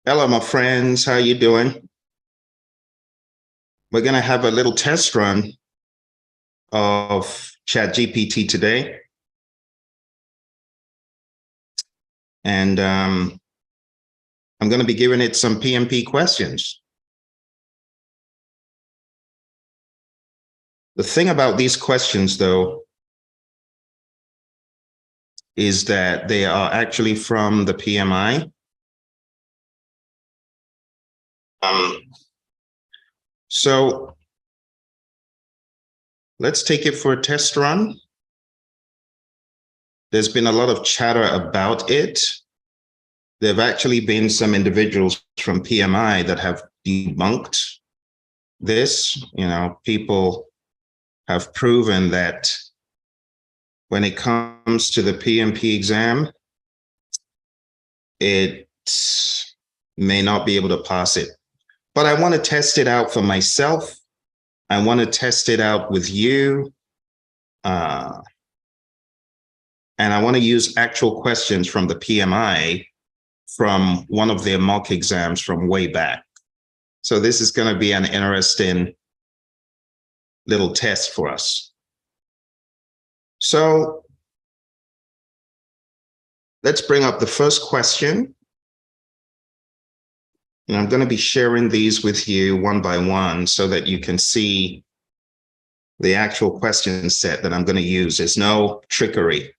Hello, my friends. How you doing? We're going to have a little test run of ChatGPT today. And I'm going to be giving it some PMP questions. The thing about these questions, though, is that they are actually from the PMI. So let's take it for a test run. There's been a lot of chatter about it. There have actually been some individuals from PMI that have debunked this. People have proven that when it comes to the PMP exam, it may not be able to pass it. But I want to test it out for myself. I want to test it out with you. And I want to use actual questions from the PMI from one of their mock exams from way back. So this is going to be an interesting little test for us. So let's bring up the first question. And I'm going to be sharing these with you one by one so that you can see the actual question set that I'm going to use. There's no trickery.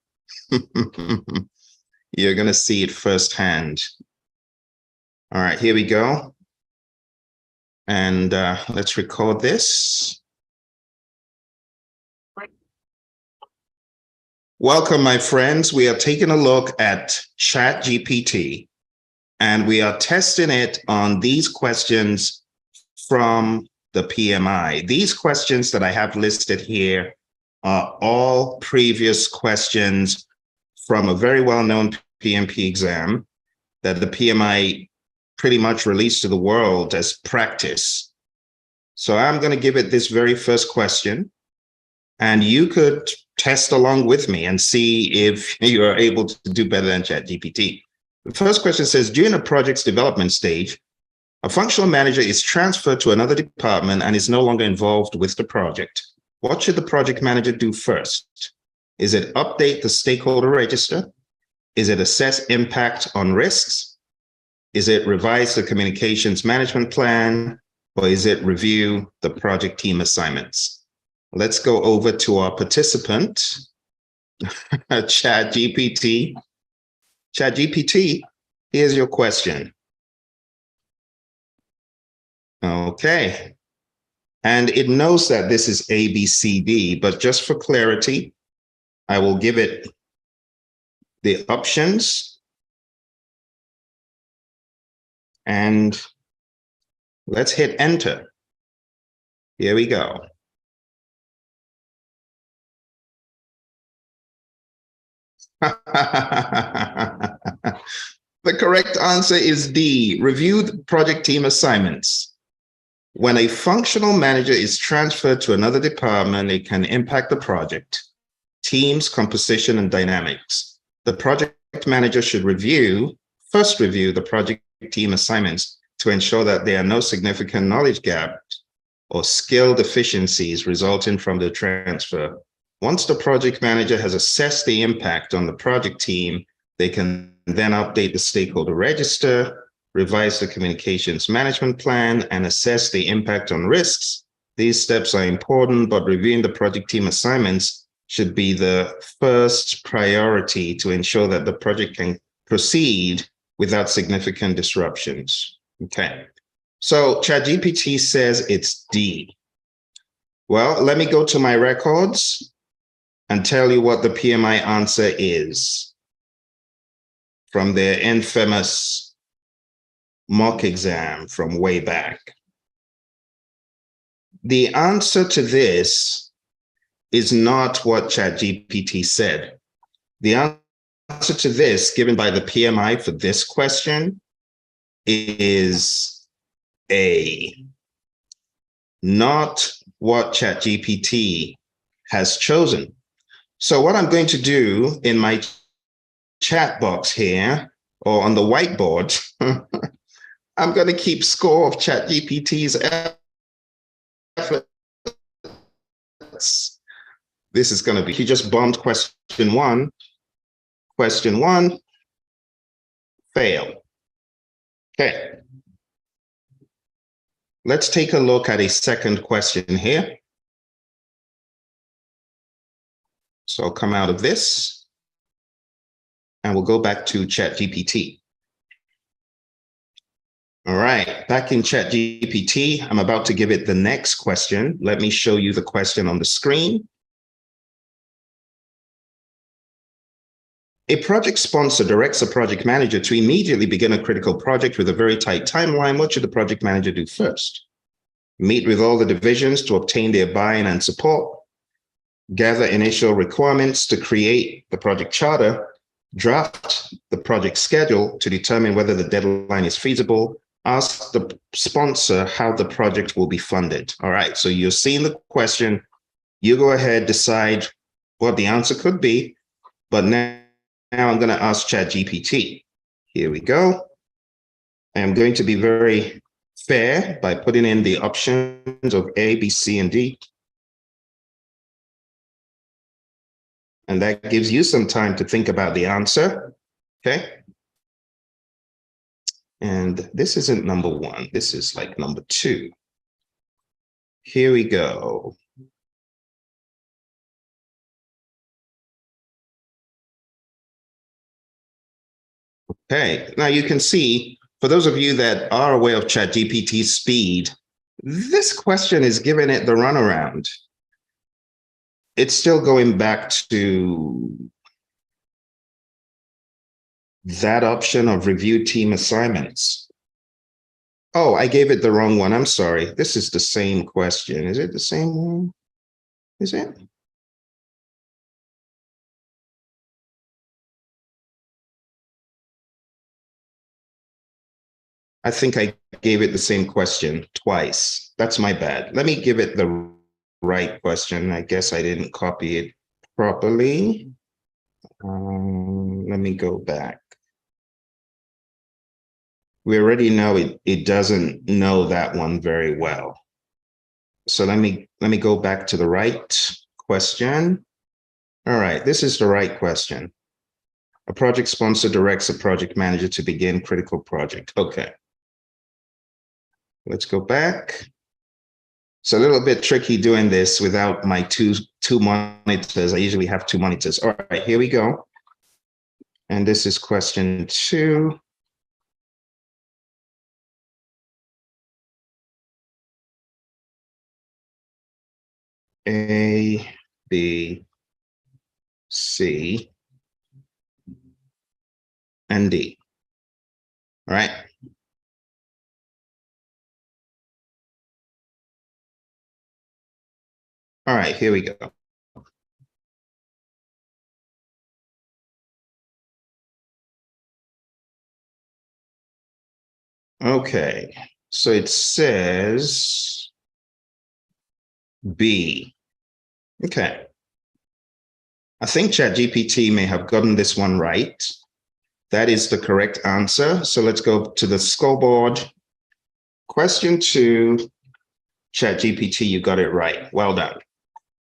You're going to see it firsthand. All right, here we go. And let's record this. Welcome, my friends. We are taking a look at ChatGPT, and we are testing it on these questions from the PMI. These questions that I have listed here are all previous questions from a very well-known PMP exam that the PMI pretty much released to the world as practice. So I'm going to give it this very first question, and you could test along with me and see if you are able to do better than ChatGPT. The first question says, during a project's development stage, a functional manager is transferred to another department and is no longer involved with the project. What should the project manager do first? Is it update the stakeholder register? Is it assess impact on risks? Is it revise the communications management plan? Or is it review the project team assignments? Let's go over to our participant, ChatGPT. ChatGPT, here's your question. Okay. And it knows that this is A, B, C, D, but just for clarity, I will give it the options. And let's hit enter. Here we go. The correct answer is D, review the project team assignments. When a functional manager is transferred to another department, it can impact the project, team's composition, and dynamics. The project manager should first review the project team assignments to ensure that there are no significant knowledge gaps or skill deficiencies resulting from the transfer. Once the project manager has assessed the impact on the project team, they can then update the stakeholder register, revise the communications management plan, and assess the impact on risks. These steps are important, but reviewing the project team assignments should be the first priority to ensure that the project can proceed without significant disruptions. Okay, so ChatGPT says it's D. Well, let me go to my records and tell you what the PMI answer is from their infamous mock exam from way back. The answer to this is not what ChatGPT said. The answer to this given by the PMI for this question is A, not what ChatGPT has chosen. So what I'm going to do in my chat box here, or on the whiteboard, I'm going to keep score of ChatGPT's efforts. This is going to be, he just bombed question one. Question one, fail. Okay. Let's take a look at a second question here. So I'll come out of this and we'll go back to ChatGPT. All right, back in ChatGPT, I'm about to give it the next question. Let me show you the question on the screen. A project sponsor directs a project manager to immediately begin a critical project with a very tight timeline. What should the project manager do first? Meet with all the divisions to obtain their buy-in and support, gather initial requirements to create the project charter, draft the project schedule to determine whether the deadline is feasible, ask the sponsor how the project will be funded. All right, so you're seeing the question. You go ahead, decide what the answer could be, but now I'm going to ask ChatGPT. Here we go. I'm going to be very fair by putting in the options of A, B, C, and D. And that gives you some time to think about the answer, okay? And this isn't number one, this is like number two. Here we go. Okay, now you can see, for those of you that are aware of ChatGPT's speed, this question is giving it the runaround. It's still going back to that option of review team assignments. Oh, I gave it the wrong one. I'm sorry. This is the same question. Is it the same one? Is it? I think I gave it the same question twice. That's my bad. Let me give it the right question. I guess I didn't copy it properly. Let me go back. We already know it doesn't know that one very well. So let me go back to the right question. All right, this is the right question. A project sponsor directs a project manager to begin critical project. Okay. Let's go back. It's a little bit tricky doing this without my two monitors. I usually have two monitors. All right, here we go. And this is question two. A, B, C, and D. All right. All right, here we go. Okay, so it says B. Okay. I think ChatGPT may have gotten this one right. That is the correct answer. So let's go to the scoreboard. Question two, ChatGPT, you got it right. Well done.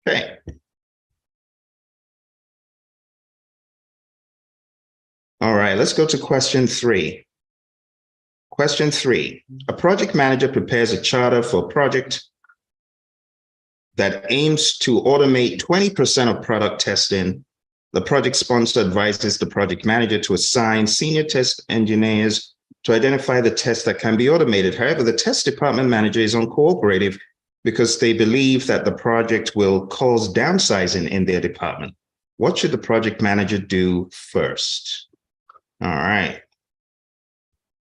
Okay. All right, let's go to question three. Question three, a project manager prepares a charter for a project that aims to automate 20% of product testing. The project sponsor advises the project manager to assign senior test engineers to identify the tests that can be automated. However, the test department manager is uncooperative because they believe that the project will cause downsizing in their department. What should the project manager do first? All right.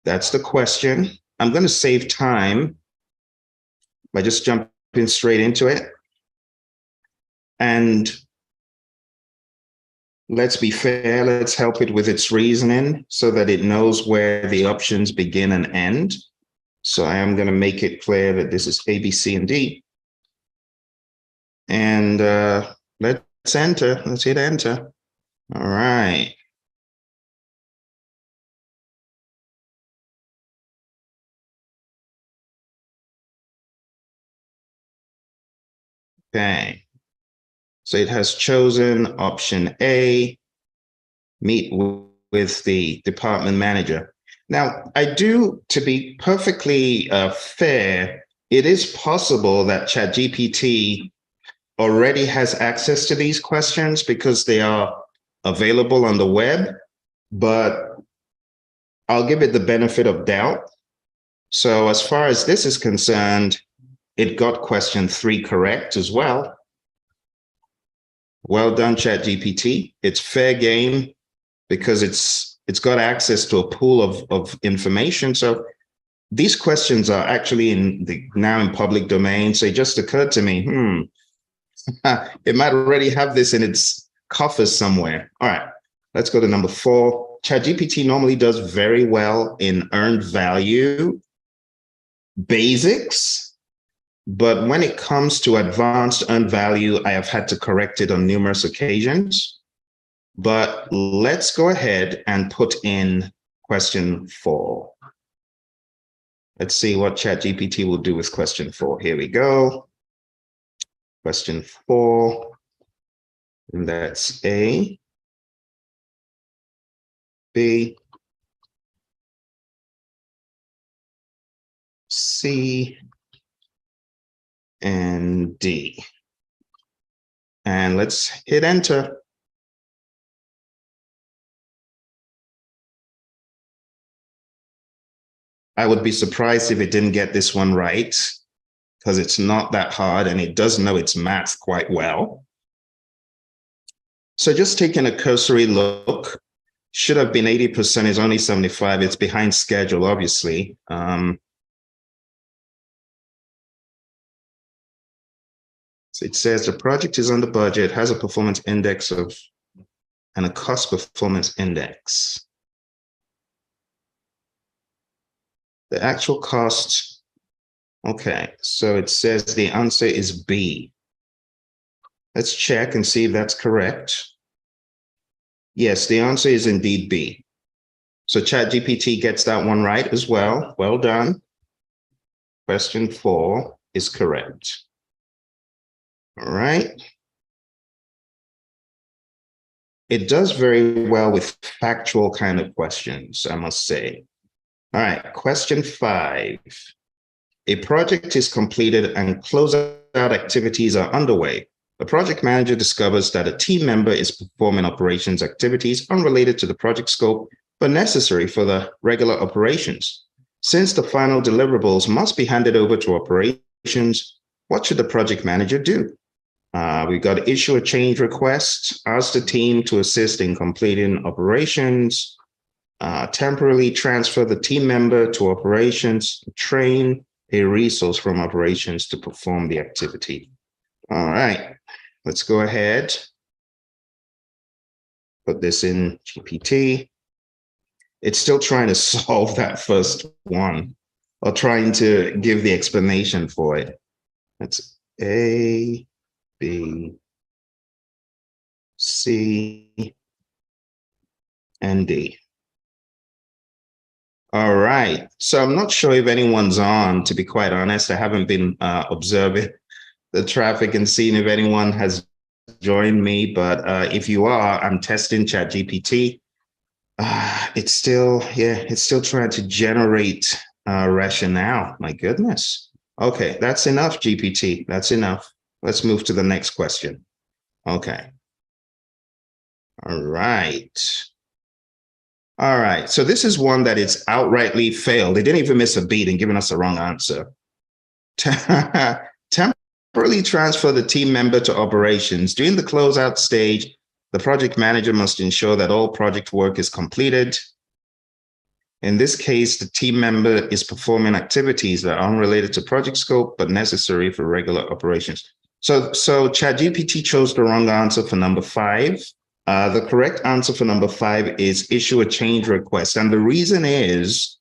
That's the question. I'm going to save time by just jumping straight into it. And let's be fair, let's help it with its reasoning so that it knows where the options begin and end. So I am going to make it clear that this is A, B, C, and D. And let's enter. Let's hit enter. All right. Okay. So it has chosen option A, meet with the department manager. Now, to be perfectly fair, it is possible that ChatGPT already has access to these questions because they are available on the web, but I'll give it the benefit of doubt. So as far as this is concerned, it got question 3 correct as well. Well done, ChatGPT. It's fair game because it's got access to a pool of information. So these questions are actually now in public domain. So it just occurred to me, it might already have this in its coffers somewhere. All right, let's go to number 4. ChatGPT normally does very well in earned value basics, but when it comes to advanced earned value, I have had to correct it on numerous occasions. But let's go ahead and put in question 4. Let's see what ChatGPT will do with question 4. Here we go. Question 4, and that's A, B, C, and D. And let's hit enter. I would be surprised if it didn't get this one right, because it's not that hard and it does know its math quite well. So just taking a cursory look, should have been 80%, is only 75. It's behind schedule, obviously. So it says the project is under budget, has a performance index and a cost performance index. The actual cost, okay, so it says the answer is B. Let's check and see if that's correct. Yes, the answer is indeed B. So ChatGPT gets that one right as well. Well done. Question 4 is correct. All right. It does very well with factual kind of questions, I must say. All right, question 5. A project is completed and closeout activities are underway. The project manager discovers that a team member is performing operations activities unrelated to the project scope, but necessary for the regular operations. Since the final deliverables must be handed over to operations, what should the project manager do? We've got to issue a change request, ask the team to assist in completing operations, temporarily transfer the team member to operations, train a resource from operations to perform the activity. All right, let's go ahead. Put this in GPT. It's still trying to solve that first one or trying to give the explanation for it. That's A, B, C, and D. All right. So I'm not sure if anyone's on, to be quite honest. I haven't been observing the traffic and seeing if anyone has joined me. But if you are, I'm testing ChatGPT. It's still trying to generate rationale. My goodness. Okay, that's enough, GPT. That's enough. Let's move to the next question. Okay. All right. All right. So this is one that it's outrightly failed. They didn't even miss a beat in giving us the wrong answer. Temporarily transfer the team member to operations. During the closeout stage, the project manager must ensure that all project work is completed. In this case, the team member is performing activities that are unrelated to project scope, but necessary for regular operations. So ChatGPT chose the wrong answer for number 5. The correct answer for number 5 is issue a change request. And the reason is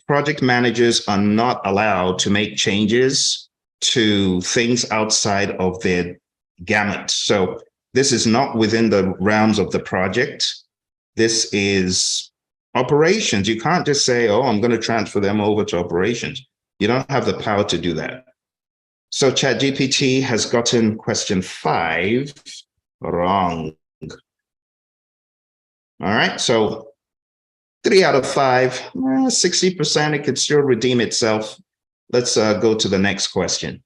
project managers are not allowed to make changes to things outside of their gamut. So this is not within the realms of the project. This is operations. You can't just say, oh, I'm going to transfer them over to operations. You don't have the power to do that. So ChatGPT has gotten question 5 wrong. All right, so 3 out of 5, 60%, it could still redeem itself. Let's go to the next question.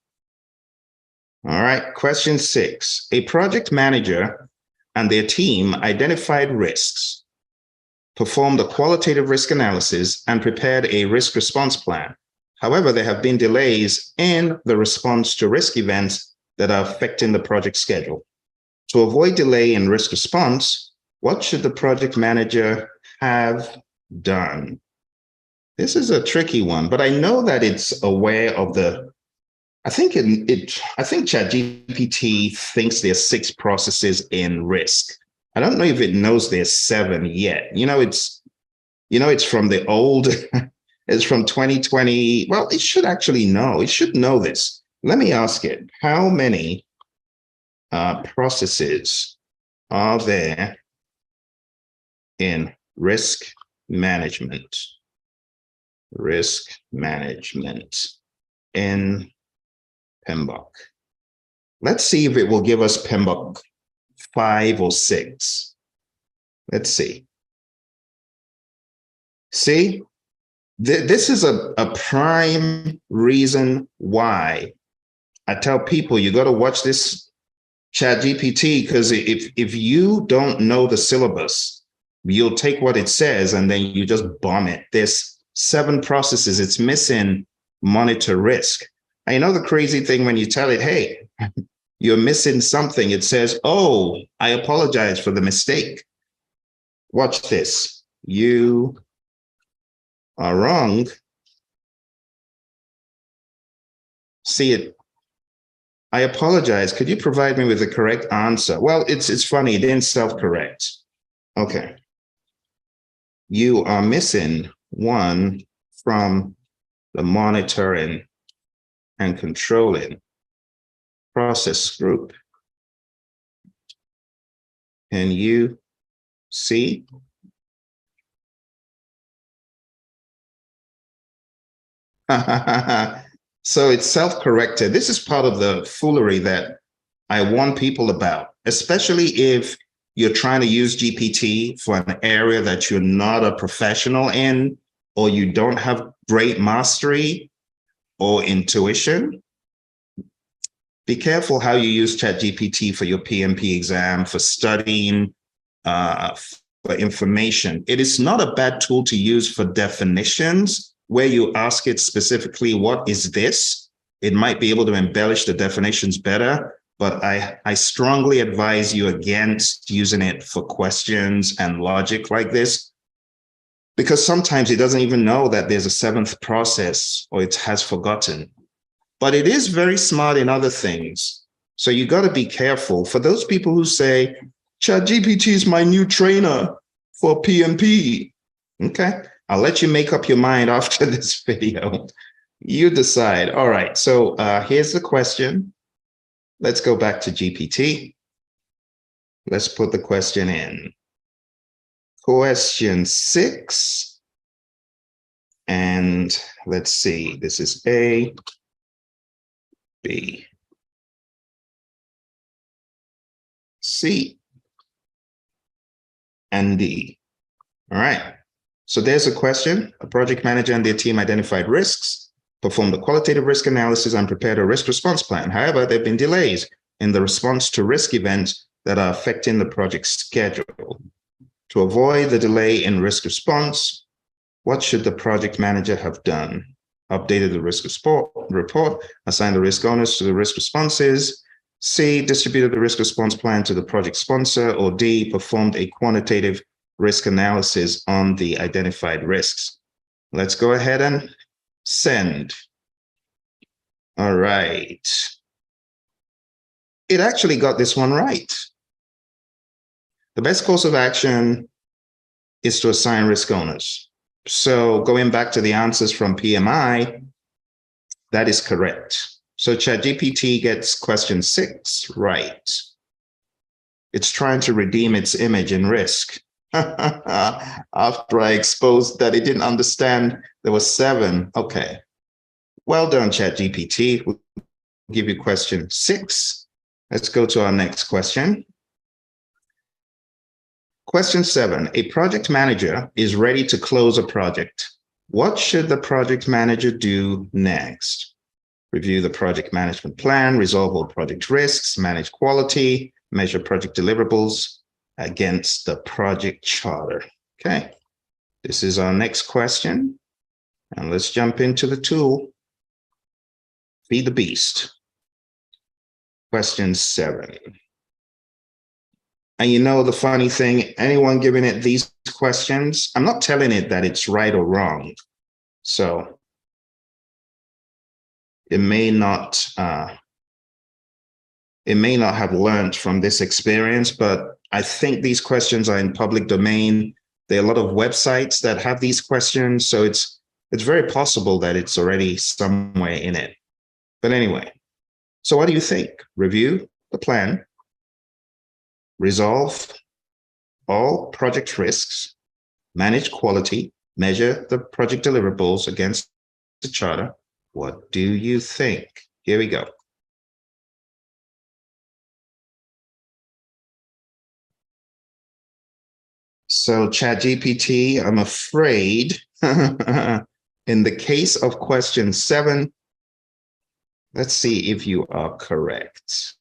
All right, question 6. A project manager and their team identified risks, performed a qualitative risk analysis, and prepared a risk response plan. However, there have been delays in the response to risk events that are affecting the project schedule. To avoid delay in risk response, what should the project manager have done? This is a tricky one, but I know that it's aware of the, I think ChatGPT thinks there's 6 processes in risk. I don't know if it knows there's 7 yet. It's from the old, it's from 2020. Well, it should actually know. It should know this. Let me ask it, how many processes are there in risk management? Risk management in PMBOK. Let's see if it will give us PMBOK 5 or 6. Let's see. See, this is a prime reason why I tell people you got to watch this ChatGPT, because if you don't know the syllabus, you'll take what it says and then you just bomb it. There's 7 processes. It's missing monitor risk. I know the crazy thing when you tell it, hey, you're missing something, it says, oh, I apologize for the mistake. Watch this. You are wrong. See it. I apologize. Could you provide me with the correct answer? Well, it's funny. It didn't self-correct. Okay. You are missing 1 from the monitoring and controlling process group. Can you see? So it's self-corrected. This is part of the foolery that I warn people about, especially if you're trying to use GPT for an area that you're not a professional in, or you don't have great mastery or intuition. Be careful how you use ChatGPT for your PMP exam, for studying, for information. It is not a bad tool to use for definitions, where you ask it specifically, what is this? It might be able to embellish the definitions better, but I strongly advise you against using it for questions and logic like this, because sometimes it doesn't even know that there's a 7th process, or it has forgotten. But it is very smart in other things. So you got to be careful. For those people who say, ChatGPT is my new trainer for PMP. Okay, I'll let you make up your mind after this video. You decide. All right, so here's the question. Let's go back to GPT. Let's put the question in. Question 6. And let's see, this is A, B, C, and D. All right. So there's a question. A project manager and their team identified risks, performed a qualitative risk analysis, and prepared a risk response plan. However, there have been delays in the response to risk events that are affecting the project schedule. To avoid the delay in risk response, what should the project manager have done? Updated the risk report, assigned the risk owners to the risk responses, C, distributed the risk response plan to the project sponsor, or D, performed a quantitative risk analysis on the identified risks. Let's go ahead and send. All right. It actually got this one right. The best course of action is to assign risk owners. So going back to the answers from PMI, that is correct. So ChatGPT gets question 6 right. It's trying to redeem its image in risk. After I exposed that it didn't understand there was 7. Okay. Well done, ChatGPT. give you question 6. Let's go to our next question. Question 7, a project manager is ready to close a project. What should the project manager do next? Review the project management plan, resolve all project risks, manage quality, measure project deliverables against the project charter. Okay, this is our next question. And let's jump into the tool. Feed the beast. Question 7. And you know the funny thing, anyone giving it these questions, I'm not telling it that it's right or wrong. So it may not have learned from this experience, but I think these questions are in public domain. There are a lot of websites that have these questions, so it's very possible that it's already somewhere in it. But anyway, so what do you think? Review the plan, resolve all project risks, manage quality, measure the project deliverables against the charter. What do you think? Here we go. So ChatGPT, I'm afraid, in the case of question 7, let's see if you are correct.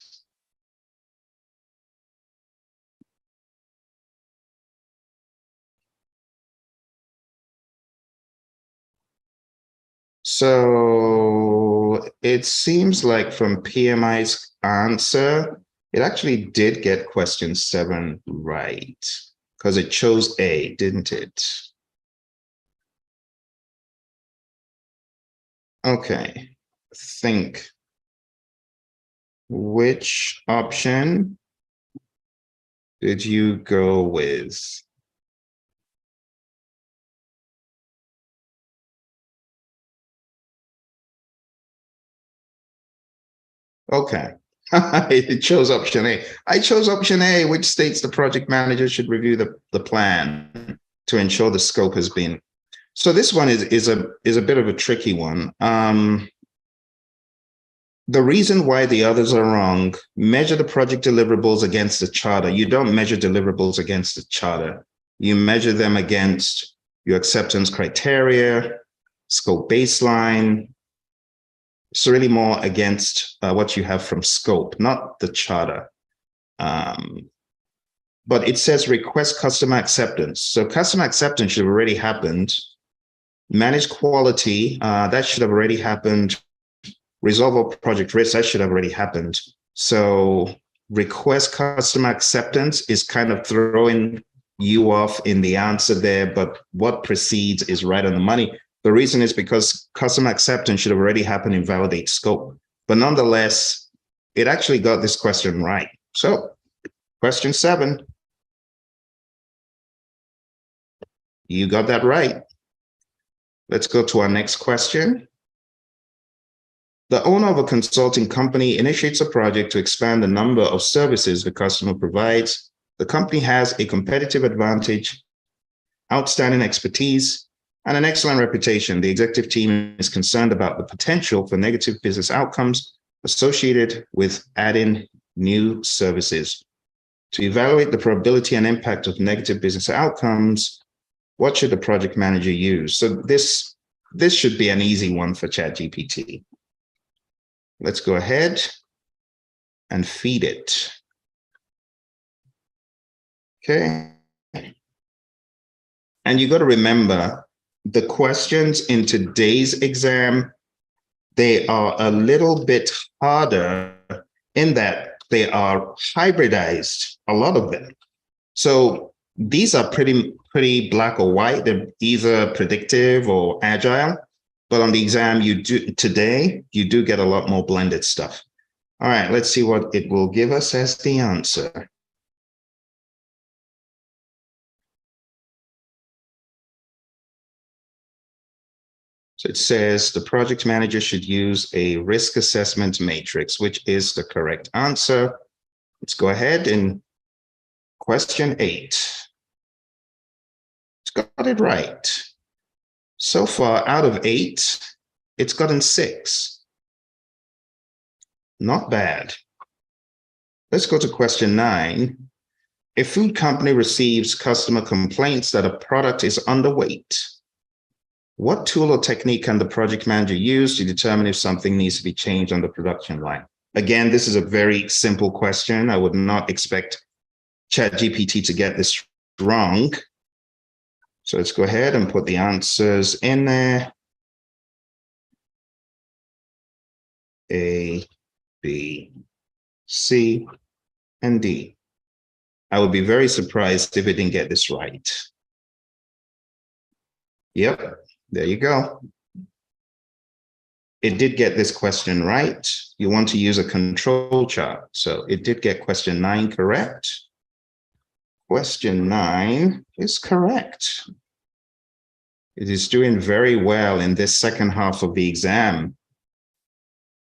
So it seems like from PMI's answer, it actually did get question 7 right, because it chose A, didn't it? Okay, think. Which option did you go with? Okay, it chose option A. I chose option A, which states the project manager should review the plan to ensure the scope has been. So this one is a bit of a tricky one. The reason why the others are wrong, measure the project deliverables against the charter. You don't measure deliverables against the charter. You measure them against your acceptance criteria, scope baseline. It's really more against what you have from scope, not the charter. But it says request customer acceptance. So customer acceptance should have already happened. Manage quality, that should have already happened. Resolve all project risks, that should have already happened. So request customer acceptance is kind of throwing you off in the answer there, but what precedes is right on the money. The reason is because customer acceptance should have already happened in validate scope. But nonetheless, it actually got this question right. So question 7, you got that right. Let's go to our next question. The owner of a consulting company initiates a project to expand the number of services the customer provides. The company has a competitive advantage, outstanding expertise, and an excellent reputation. The executive team is concerned about the potential for negative business outcomes associated with adding new services. To evaluate the probability and impact of negative business outcomes, what should the project manager use? So this should be an easy one for ChatGPT. Let's go ahead and feed it. Okay. And you got to remember, the questions in today's exam, they are a little bit harder in that they are hybridized, a lot of them. So these are pretty black or white. They're either predictive or agile. But on the exam today, you do get a lot more blended stuff. All right, let's see what it will give us as the answer. So it says the project manager should use a risk assessment matrix, which is the correct answer. Let's go ahead and question 8. It's got it right. So far, out of 8, it's gotten 6. Not bad. Let's go to question 9. A food company receives customer complaints that a product is underweight. What tool or technique can the project manager use to determine if something needs to be changed on the production line? Again, this is a very simple question. I would not expect ChatGPT to get this wrong. So let's go ahead and put the answers in there. A, B, C, and D. I would be very surprised if it didn't get this right. Yep, there you go. It did get this question right. You want to use a control chart. So it did get question 9 correct. Question 9 is correct. It is doing very well in this second half of the exam.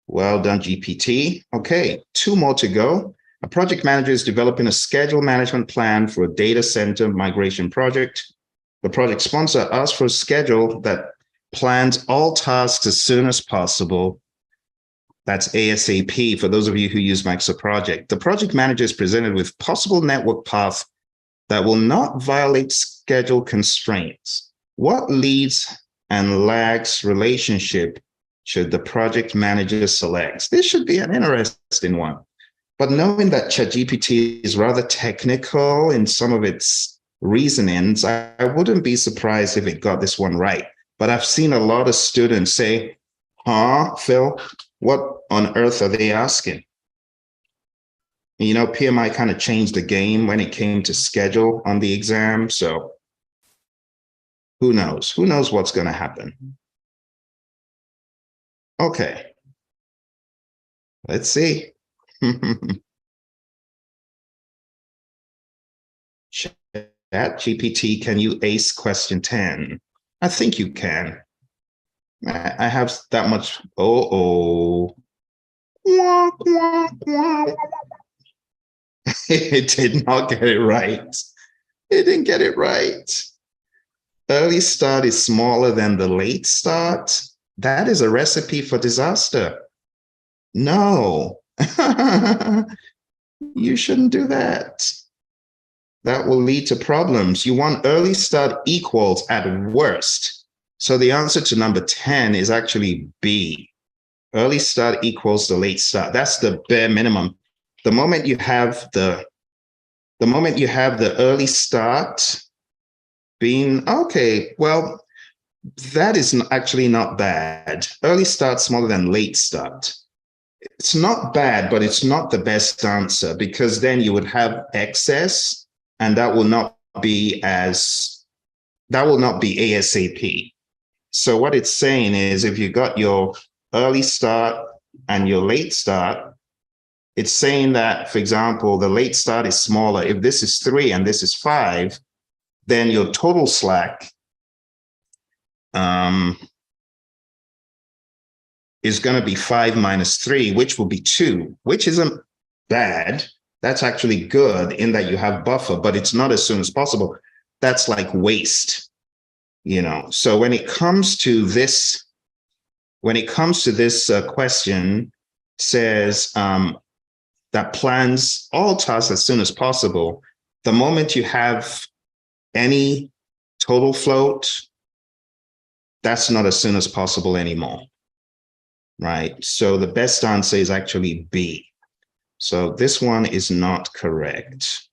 Well done, GPT. Okay, 2 more to go. A project manager is developing a schedule management plan for a data center migration project. The project sponsor asks for a schedule that plans all tasks as soon as possible. That's ASAP for those of you who use Microsoft Project. The project manager is presented with possible network paths that will not violate schedule constraints. What leads and lags relationship should the project manager select? This should be an interesting one. But knowing that ChatGPT is rather technical in some of its reasonings, I wouldn't be surprised if it got this one right. But I've seen a lot of students say, Phil, what on earth are they asking? You know, PMI kind of changed the game when it came to schedule on the exam. So who knows? Who knows what's going to happen? Okay. Let's see. ChatGPT, can you ace question 10? I think you can. I have that much. It did not get it right. It didn't get it right. Early start is smaller than the late start. That is a recipe for disaster. No, you shouldn't do that. That will lead to problems. You want early start equals at worst. So the answer to number 10 is actually B. Early start equals the late start. That's the bare minimum. The moment you have the early start being, okay, well, that is actually not bad. Early start smaller than late start. It's not bad, but it's not the best answer because then you would have excess and that will not be ASAP. So what it's saying is if you got your early start and your late start, it's saying that, for example, the late start is smaller. If this is 3 and this is 5, then your total slack is going to be 5 minus 3, which will be 2, which isn't bad. That's actually good in that you have buffer, but it's not as soon as possible. That's like waste, you know. So when it comes to this, question, says that plans all tasks as soon as possible. The moment you have any total float, that's not as soon as possible anymore, right? So the best answer is actually B. So this one is not correct.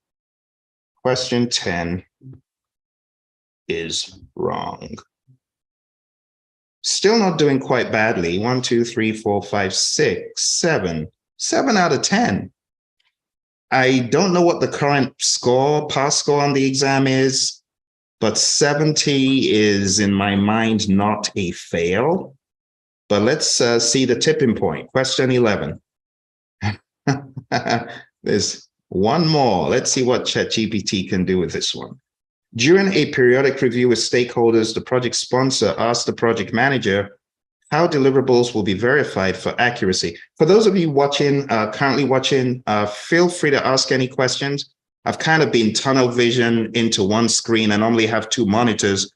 Question 10 is wrong. Still not doing quite badly. 1, 2, 3, 4, 5, 6, 7. 7 out of 10. I don't know what the current pass score on the exam is, but 70 is, in my mind, not a fail. But let's see the tipping point. Question 11. There's one more. Let's see what ChatGPT can do with this one. During a periodic review with stakeholders, the project sponsor asked the project manager how deliverables will be verified for accuracy. For those of you watching, currently watching, feel free to ask any questions. I've kind of been tunnel vision into one screen. I normally have 2 monitors,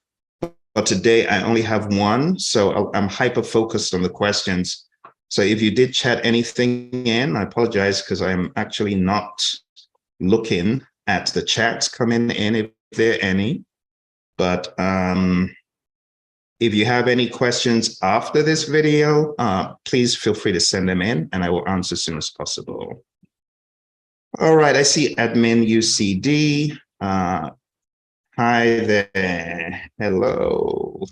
but today I only have one. So I'm hyper focused on the questions. So if you did chat anything in, I apologize because I'm actually not looking at the chats coming in if there are any. But if you have any questions after this video, please feel free to send them in and I will answer as soon as possible. All right, I see admin UCD. Hi there. Hello.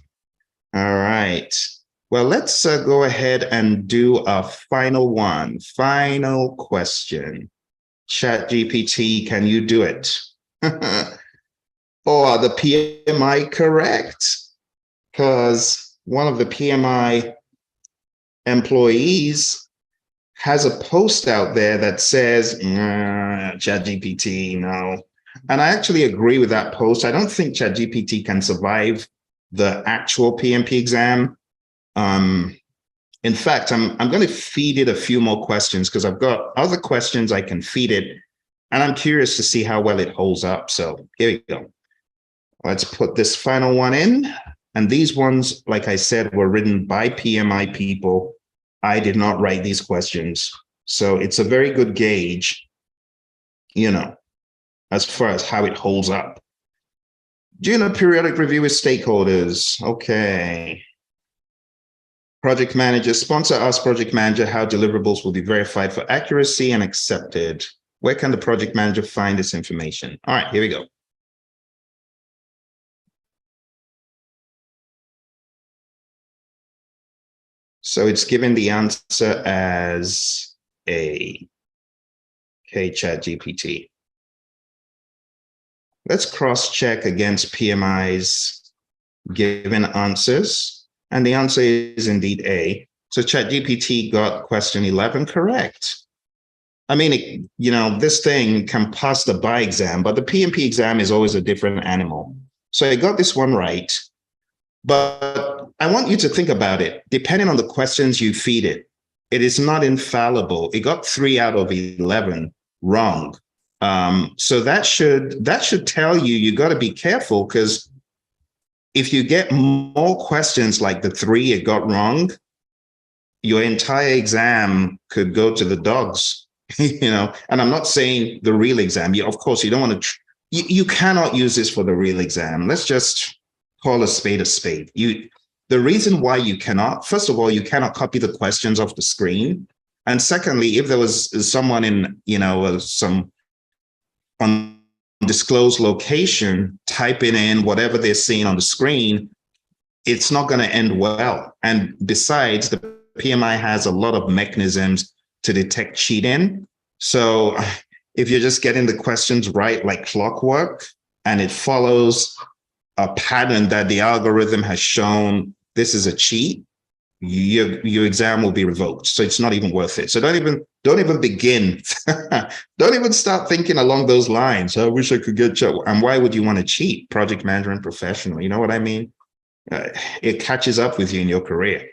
All right. Well, let's go ahead and do a final one. Final question. ChatGPT, can you do it? Or are the PMI correct? Because one of the PMI employees has a post out there that says, ChatGPT, no. And I actually agree with that post. I don't think ChatGPT can survive the actual PMP exam. In fact, I'm going to feed it a few more questions because I've got other questions I can feed it. And I'm curious to see how well it holds up. So here we go. Let's put this final one in. And these ones, like I said, were written by PMI people. I did not write these questions. So it's a very good gauge, you know, as far as how it holds up. Doing a periodic review with stakeholders. Okay. Project manager, sponsor asks project manager how deliverables will be verified for accuracy and accepted. Where can the project manager find this information? All right, here we go. So it's given the answer as A. Okay, ChatGPT. Let's cross-check against PMI's given answers. And the answer is indeed A. So ChatGPT got question 11 correct. I mean, you know, this thing can pass the bar exam, but the PMP exam is always a different animal. So I got this one right. But I want you to think about it. Depending on the questions you feed it, it is not infallible. It got 3 out of 11 wrong. So that should tell you got to be careful, because if you get more questions like the 3 it got wrong, your entire exam could go to the dogs. You know, and I'm not saying the real exam. Of course, you don't want to. You cannot use this for the real exam. Let's just call a spade a spade. The reason why you cannot, first of all, you cannot copy the questions off the screen. And secondly, if there was someone in, you know, some undisclosed location typing in whatever they're seeing on the screen, it's not going to end well. And besides, the PMI has a lot of mechanisms to detect cheating. So if you're just getting the questions right like clockwork and it follows a pattern that the algorithm has shown this is a cheat, your exam will be revoked. So it's not even worth it. So don't even begin. Don't even start thinking along those lines. I wish I could get checked. And why would you want to cheat? Project management professional, you know what I mean? It catches up with you in your career.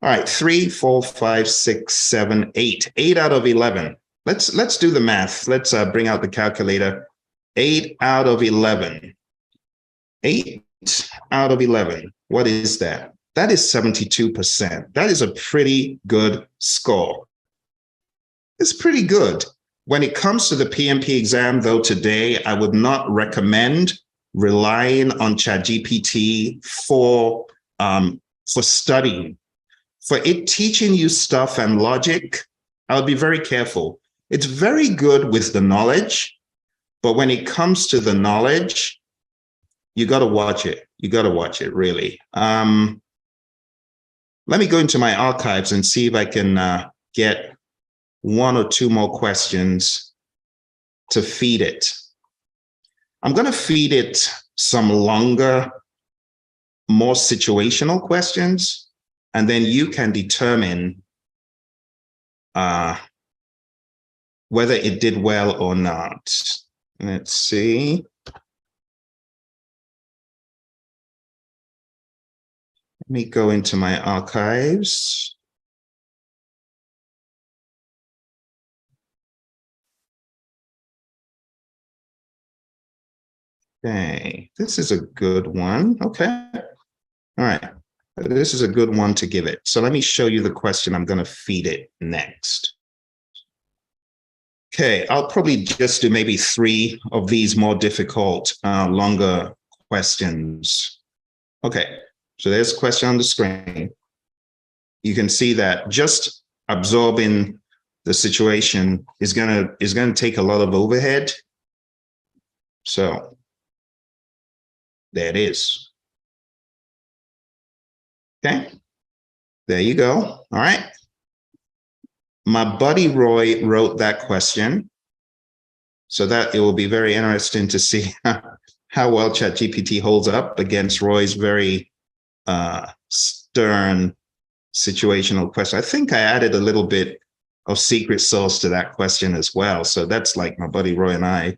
All right, 3, 4, 5, 6, 7, 8. 8 out of 11. Let's do the math. Let's bring out the calculator. 8 out of 11. 8 out of 11. What is that? That is 72%. That is a pretty good score. It's pretty good. When it comes to the PMP exam, though, today, I would not recommend relying on ChatGPT for studying. For it teaching you stuff and logic, I'll be very careful. It's very good with the knowledge, but when it comes to the knowledge, you got to watch it. You got to watch it, really. Let me go into my archives and see if I can get 1 or 2 more questions to feed it. I'm going to feed it some longer, more situational questions, and then you can determine whether it did well or not. Let's see. Let me go into my archives. Okay, this is a good one. Okay. All right. This is a good one to give it. So let me show you the question. I'm going to feed it next. Okay, I'll probably just do maybe 3 of these more difficult, longer questions. Okay, so there's a question on the screen. You can see that just absorbing the situation is gonna take a lot of overhead. So there it is. Okay, there you go. All right. My buddy Roy wrote that question. So that it will be very interesting to see how well ChatGPT holds up against Roy's very stern situational question. I think I added a little bit of secret sauce to that question as well. So that's like my buddy Roy and I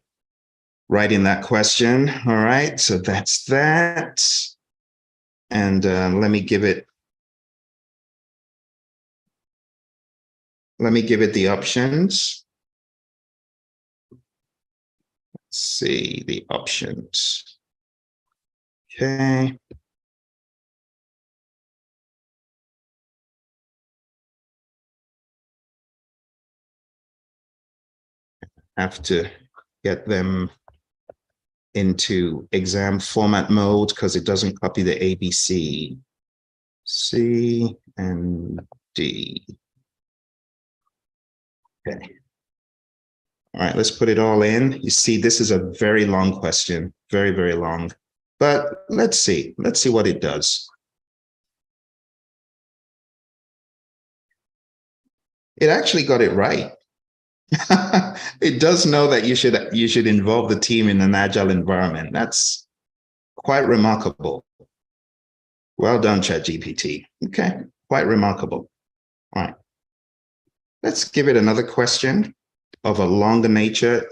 writing that question. All right, so that's that. And let me give it the options. Let's see the options. Okay. Have to get them into exam format mode because it doesn't copy the ABC. C and D. Okay. All right, let's put it all in. You see, this is a very long question, very, very long. But let's see what it does. It actually got it right. It does know that you should involve the team in an agile environment. That's quite remarkable. Well done, ChatGPT. Okay, quite remarkable. All right. Let's give it another question of a longer nature.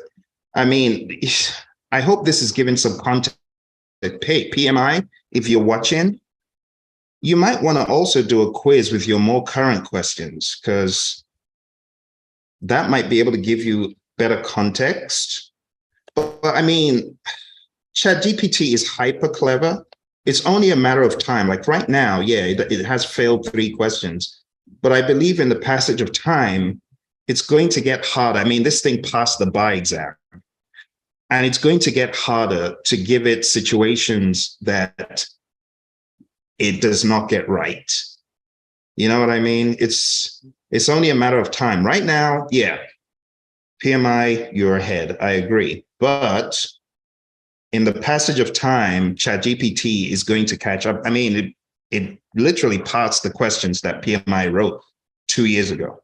I mean, I hope this is giving some context. Hey, PMI, if you're watching, you might want to also do a quiz with your more current questions, because that might be able to give you better context. But I mean, ChatGPT is hyper clever. It's only a matter of time. Like right now, yeah, it has failed 3 questions, but I believe in the passage of time, it's going to get harder. I mean, this thing passed the bar exam, and it's going to get harder to give it situations that it does not get right. You know what I mean? It's only a matter of time. Right now, yeah, PMI, you're ahead. I agree. But in the passage of time, ChatGPT is going to catch up. I mean, it literally passed the questions that PMI wrote 2 years ago.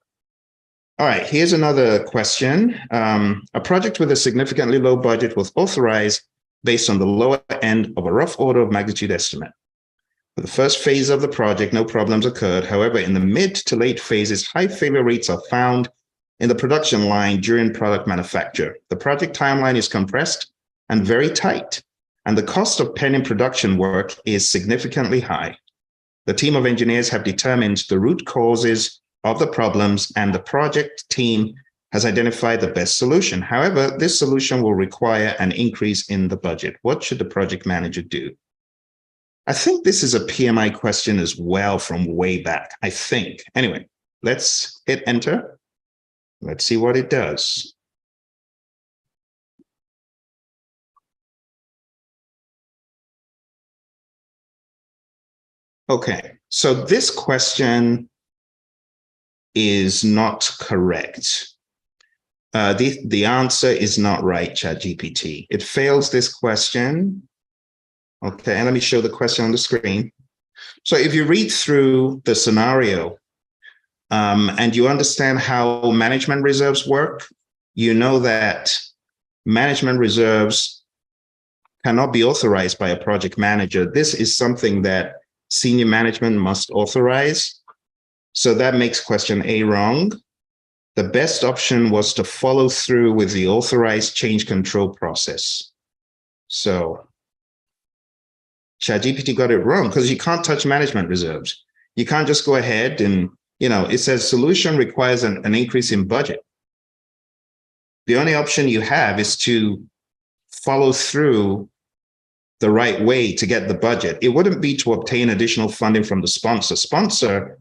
All right, here's another question. A project with a significantly low budget was authorized based on the lower end of a rough order of magnitude estimate. For the first phase of the project, no problems occurred. However, in the mid to late phases, high failure rates are found in the production line during product manufacture. The project timeline is compressed and very tight, and the cost of penning production work is significantly high. The team of engineers have determined the root causes of the problems, and the project team has identified the best solution. However, this solution will require an increase in the budget. What should the project manager do? I think this is a PMI question as well from way back, I think. Anyway, let's hit enter. Let's see what it does. Okay, so this question is not correct. The answer is not right, ChatGPT. It fails this question. Okay, and let me show the question on the screen. So if you read through the scenario and you understand how management reserves work, you know that management reserves cannot be authorized by a project manager. This is something that senior management must authorize. So that makes question A wrong. The best option was to follow through with the authorized change control process. So ChatGPT got it wrong because you can't touch management reserves. You can't just go ahead and, it says solution requires an increase in budget. The only option you have is to follow through the right way to get the budget. It wouldn't be to obtain additional funding from the sponsor. Sponsor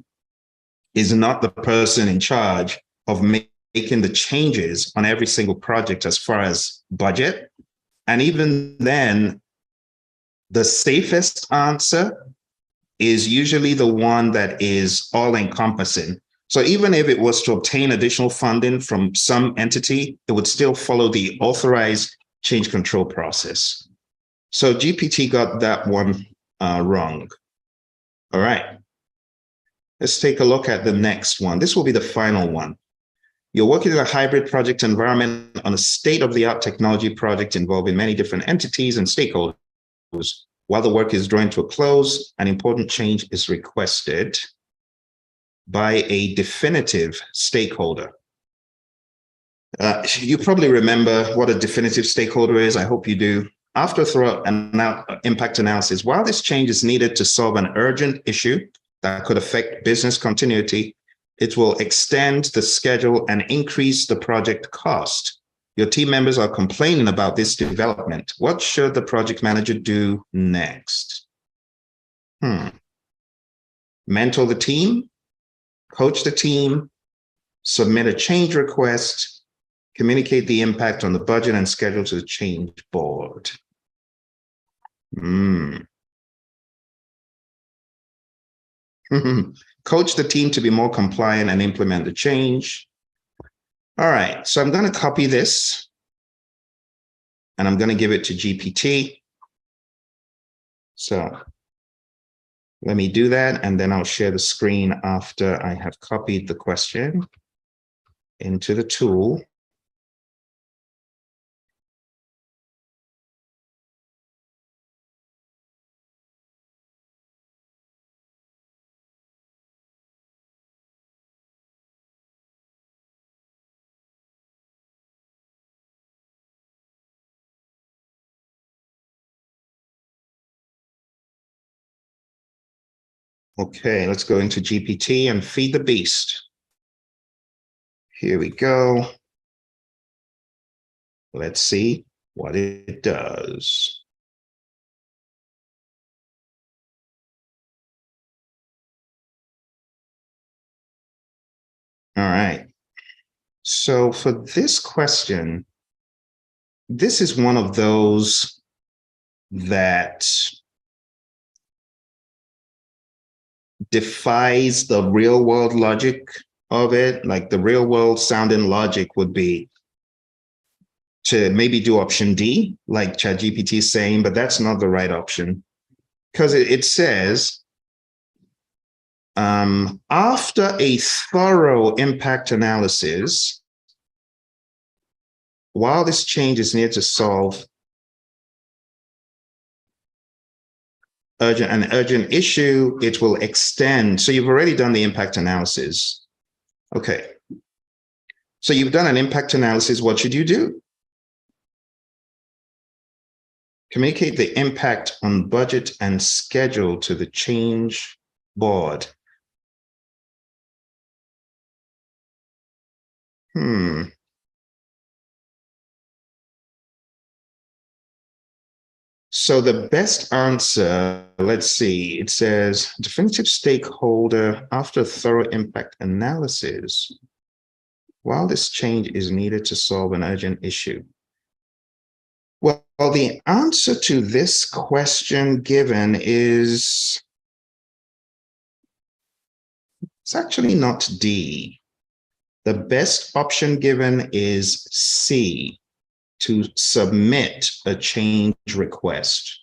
is not the person in charge of making the changes on every single project as far as budget. And even then, the safest answer is usually the one that is all-encompassing. So even if it was to obtain additional funding from some entity, it would still follow the authorized change control process. So GPT got that one wrong. All right. Let's take a look at the next one. This will be the final one. You're working in a hybrid project environment on a state-of-the-art technology project involving many different entities and stakeholders. While the work is drawing to a close, an important change is requested by a definitive stakeholder. You probably remember what a definitive stakeholder is. I hope you do. After a thorough impact analysis, while this change is needed to solve an urgent issue that could affect business continuity, it will extend the schedule and increase the project cost. Your team members are complaining about this development. What should the project manager do next? Mentor the team, coach the team, submit a change request, communicate the impact on the budget and schedule to the change board. Coach the team to be more compliant and implement the change. All right, so I'm going to copy this and I'm going to give it to GPT. So let me do that, and then I'll share the screen after I have copied the question into the tool. Okay, let's go into GPT and feed the beast. Here we go. Let's see what it does. All right. So for this question, this is one of those that defies the real world logic of it. Like the real world sounding logic would be to maybe do option D, like ChatGPT is saying, but that's not the right option. Because it says, after a thorough impact analysis, while this change is needed to solve an urgent issue, it will extend. So you've already done the impact analysis. Okay. So you've done an impact analysis. What should you do? Communicate the impact on budget and schedule to the change board. So the best answer, let's see, it says definitive stakeholder after thorough impact analysis, while this change is needed to solve an urgent issue. Well, the answer to this question given is, it's actually not D. The best option given is C, to submit a change request,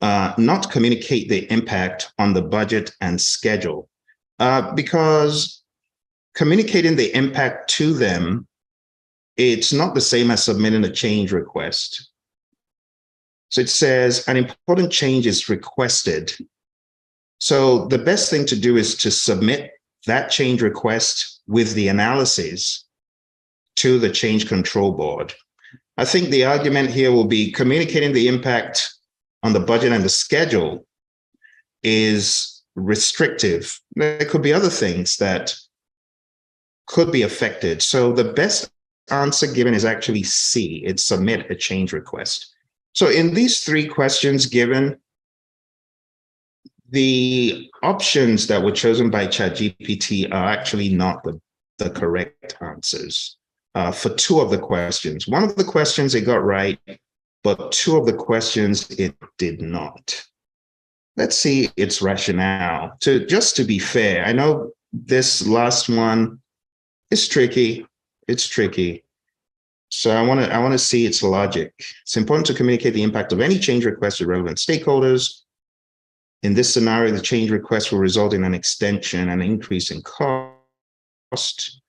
not communicate the impact on the budget and schedule, because communicating the impact to them, it's not the same as submitting a change request. So it says an important change is requested. So the best thing to do is to submit that change request with the analysis to the change control board. I think the argument here will be communicating the impact on the budget and the schedule is restrictive. There could be other things that could be affected. So the best answer given is actually C, it's submit a change request. So in these three questions given, the options that were chosen by ChatGPT are actually not the correct answers for two of the questions. One of the questions it got right, but two of the questions it did not. Let's see its rationale. Just to be fair, I know this last one is tricky. It's tricky. So I want to see its logic. It's important to communicate the impact of any change request to relevant stakeholders. In this scenario, the change request will result in an extension and increase in cost.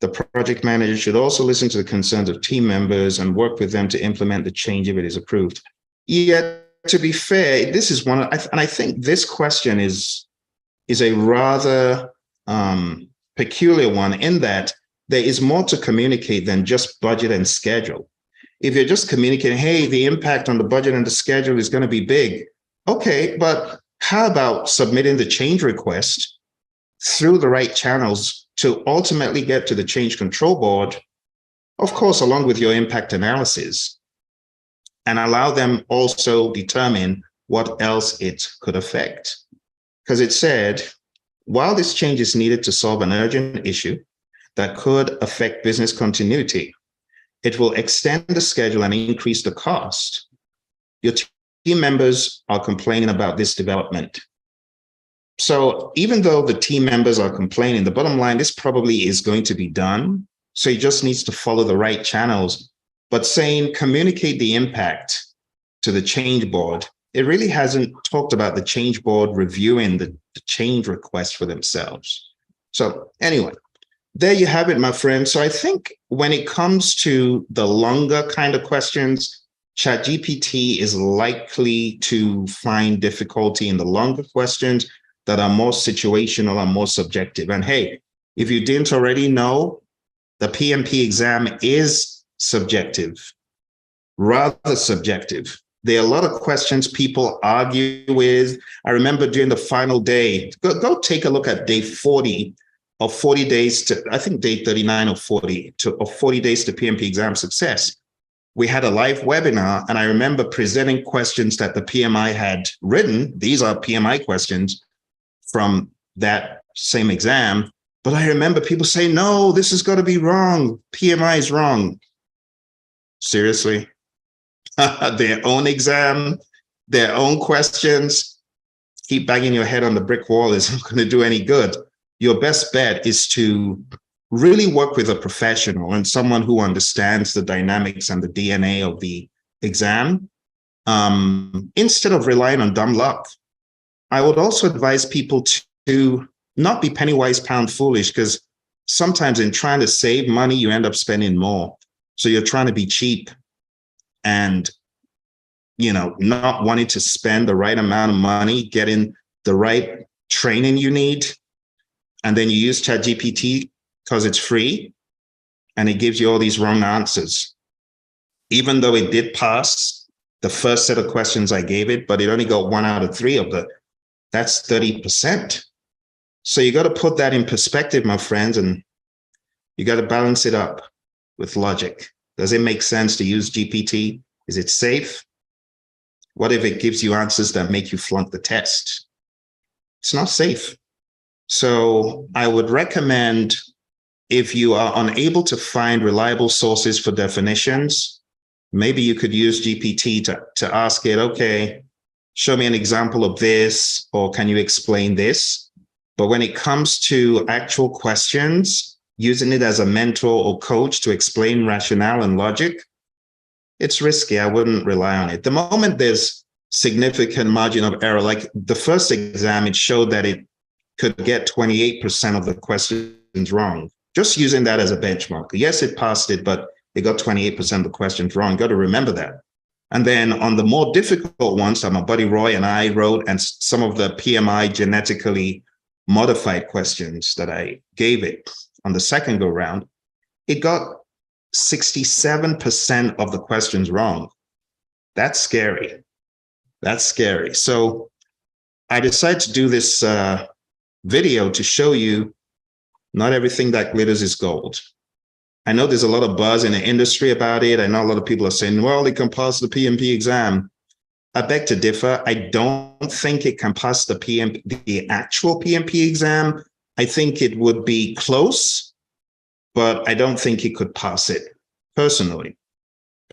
The project manager should also listen to the concerns of team members and work with them to implement the change if it is approved. Yet, to be fair, this is one, and I think this question is a rather peculiar one in that there is more to communicate than just budget and schedule. If you're just communicating, hey, the impact on the budget and the schedule is going to be big. Okay, but how about submitting the change request through the right channels to ultimately get to the change control board, of course, along with your impact analysis, and allow them also determine what else it could affect. Because it said, while this change is needed to solve an urgent issue that could affect business continuity, it will extend the schedule and increase the cost. Your team members are complaining about this development. So even though the team members are complaining, the bottom line, this probably is going to be done. So it just needs to follow the right channels. But saying communicate the impact to the change board, it really hasn't talked about the change board reviewing the change request for themselves. So anyway, there you have it, my friends. So I think when it comes to the longer kind of questions, ChatGPT is likely to find difficulty in the longer questions that are more situational and more subjective. And hey, if you didn't already know, the PMP exam is subjective, rather subjective. There are a lot of questions people argue with. I remember during the final day, go take a look at day 40 of 40 days to, I think day 39 or 40 of 40 days to PMP exam success. We had a live webinar, and I remember presenting questions that the PMI had written. These are PMI questions from that same exam. But I remember people saying, no, this has got to be wrong. PMI is wrong. Seriously? Their own exam, their own questions. Keep banging your head on the brick wall isn't going to do any good. Your best bet is to really work with a professional and someone who understands the dynamics and the DNA of the exam, instead of relying on dumb luck. I would also advise people to not be penny wise, pound foolish, because sometimes in trying to save money, you end up spending more. So you're trying to be cheap and, not wanting to spend the right amount of money, getting the right training you need. And then you use ChatGPT because it's free and it gives you all these wrong answers. Even though it did pass the first set of questions I gave it, but it only got 1 out of 3 of that's 30%. So you got to put that in perspective, my friends, and you got to balance it up with logic. Does it make sense to use GPT? Is it safe? What if it gives you answers that make you flunk the test? It's not safe. So I would recommend, if you are unable to find reliable sources for definitions, maybe you could use GPT to ask it, okay, show me an example of this, or can you explain this? But when it comes to actual questions, using it as a mentor or coach to explain rationale and logic, it's risky. I wouldn't rely on it. The moment there's significant margin of error, like the first exam, it showed that it could get 28% of the questions wrong. Just using that as a benchmark. Yes, it passed it, but it got 28% of the questions wrong. You got to remember that. And then on the more difficult ones that my buddy Roy and I wrote, and some of the PMI genetically modified questions that I gave it on the second go round, it got 67% of the questions wrong. That's scary. That's scary. So I decided to do this video to show you not everything that glitters is gold. I know there's a lot of buzz in the industry about it. I know a lot of people are saying, well, it can pass the PMP exam. I beg to differ. I don't think it can pass the actual PMP exam. I think it would be close, but I don't think it could pass it personally.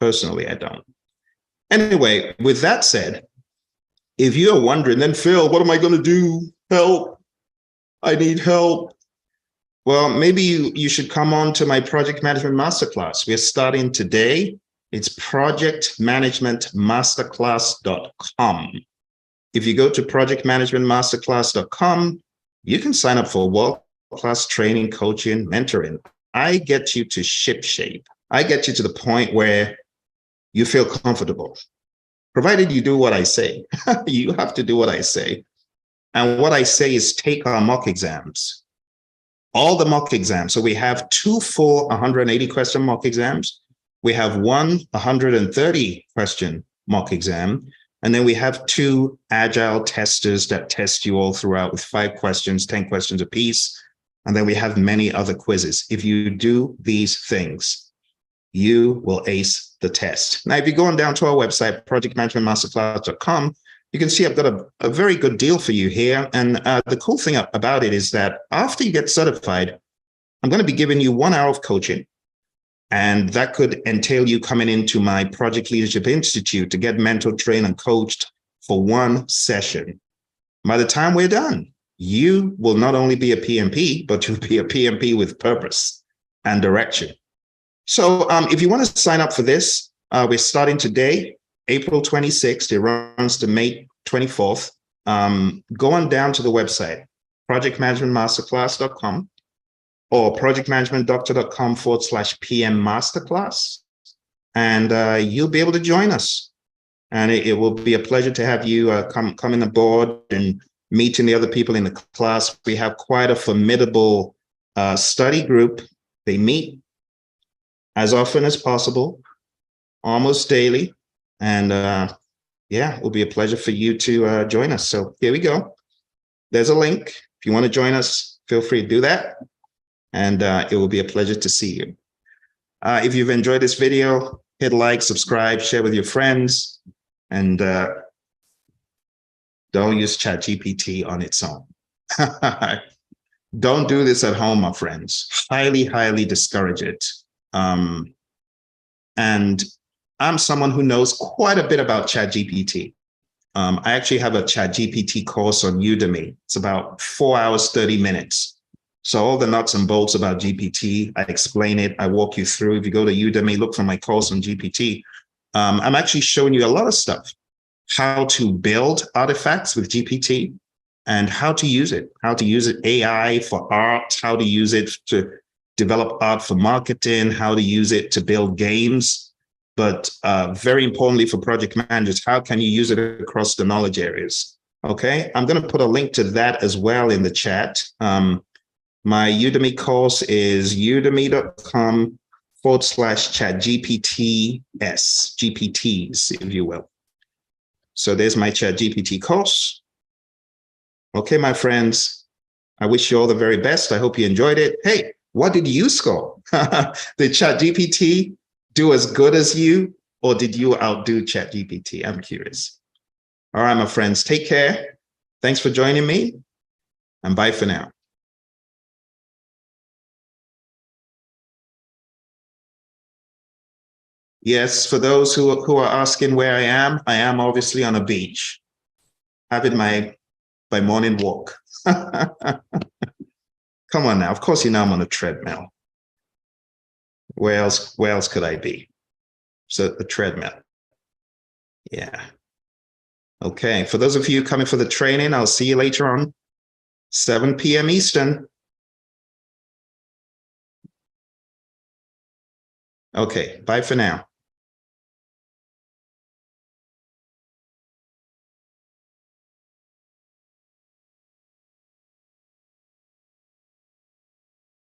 Personally, I don't. Anyway, with that said, if you are wondering, then Phil, what am I going to do? Help. I need help. Well, maybe you should come on to my project management masterclass. We're starting today. It's projectmanagementmasterclass.com. If you go to projectmanagementmasterclass.com, you can sign up for world-class training, coaching, mentoring. I get you to ship shape. I get you to the point where you feel comfortable, provided you do what I say. You have to do what I say. And what I say is take our mock exams. All the mock exams. So we have 2 full 180 question mock exams. We have 1 130 question mock exam. And then we have 2 agile testers that test you all throughout with 5 questions, 10 questions apiece. And then we have many other quizzes. If you do these things, you will ace the test. Now, if you go on down to our website, projectmanagementmasterclass.com, you can see I've got a very good deal for you here. And the cool thing about it is that after you get certified, I'm going to be giving you 1 hour of coaching. And that could entail you coming into my Project Leadership Institute to get mentored, trained, and coached for 1 session. By the time we're done, you will not only be a PMP, but you'll be a PMP with purpose and direction. So if you want to sign up for this, we're starting today. April 26th, it runs to May 24th. Go on down to the website, projectmanagementmasterclass.com or projectmanagementdoctor.com/PM masterclass. And you'll be able to join us. And it will be a pleasure to have you come on aboard and meeting the other people in the class. We have quite a formidable study group. They meet as often as possible, almost daily. And yeah, it will be a pleasure for you to join us. So here we go. There's a link. If you want to join us, feel free to do that. And it will be a pleasure to see you. If you've enjoyed this video, hit like, subscribe, share with your friends, and don't use ChatGPT on its own. Don't do this at home, my friends. Highly, highly discourage it. And I'm someone who knows quite a bit about ChatGPT. I actually have a ChatGPT course on Udemy. It's about 4 hours, 30 minutes. So all the nuts and bolts about GPT, I explain it. I walk you through. If you go to Udemy, look for my course on GPT. I'm actually showing you a lot of stuff, how to build artifacts with GPT and how to use it AI for art, how to use it to develop art for marketing, how to use it to build games. But very importantly for project managers, how can you use it across the knowledge areas? Okay, I'm going to put a link to that as well in the chat. My Udemy course is udemy.com/ChatGPTs, if you will. So there's my ChatGPT course. Okay, my friends, I wish you all the very best. I hope you enjoyed it. Hey, what did you score? Did ChatGPT do as good as you, or did you outdo ChatGPT? I'm curious. All right, my friends, take care. Thanks for joining me, and bye for now. Yes, for those who are asking where I am obviously on a beach, having my morning walk. Come on now, of course you know I'm on a treadmill. Where else could I be? So a treadmill. Yeah. Okay, for those of you coming for the training, I'll see you later on, 7 p.m. Eastern. Okay, bye for now.